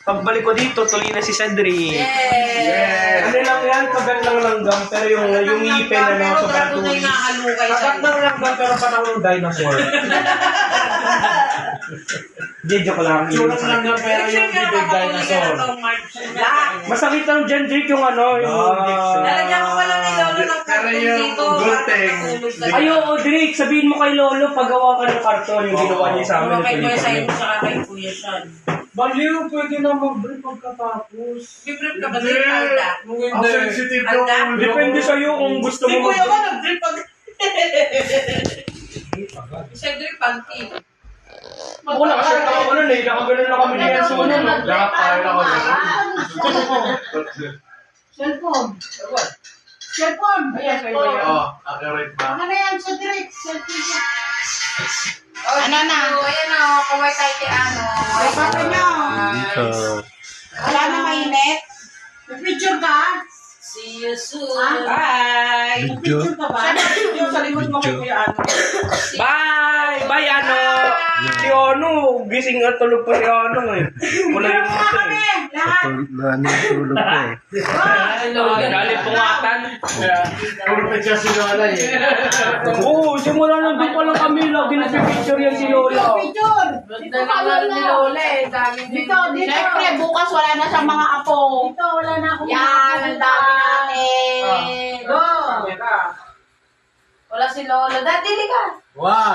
Pagbalik ko dito, tuloy na si Cedric. Yeah! Ano lang yan, kagat lang langgam, pero yung ngipin ano, sobrang tuloy. Kagat lang langgam, pero parang yung dinosaur. Di, joke lang. Sulat lang nga pero yung bibig dinosaur. Masakit lang dyan, Jake, yung ano, yung injection. Lalagyan ko pala ni Lolo ng karton dito. Ay, oo, Drake, sabihin mo kay Lolo, pagawa ka ng karton, yung ginawa niya sa amin. Kay Kuya Sayo sa kay Kuya Sean. Baliw, pwede na mag-brief pagkatapos. Bibrip ka ba sa Alda? Ang sensitive yung ulo. Depende sa'yo kung gusto Si mo Kuya ba nag-drip pag... Siya drip panty. Ako nakashirt ako nun eh, nakaganon na kami ni Enzo nun. Lahat tayo na ako. Cellphone. Cellphone. Ayan, kay Kuya. Oo, accurate ba? Ano na yan sa direct? Cellphone. Ano na? Ayan o, kaway tayo kay ano. Papa nyo. Wala na mainit. Picture ka? See you soon. Ah, Bye! Picture ka ba? Yung sa likod mo kay Kuya ano. Bye! Bye, ano? Si Ono, gising at tulog pa si Ono eh. Wala yung Tulog na mata kami. eh. Lahat. Tulog ko eh. Galit pungatan. Purpose siya si Lola eh. Oo, simula nung doon pa lang kami, lagi nagpipicture yan si Lola. Picture. Ganda lang lalo ni Lola eh. Daming Dito, dito. Siyempre, bukas wala na siyang mga apo. Dito, wala na akong Yan, ang dami natin. Go! Wala si Lola. Dad, dili ka. Wow!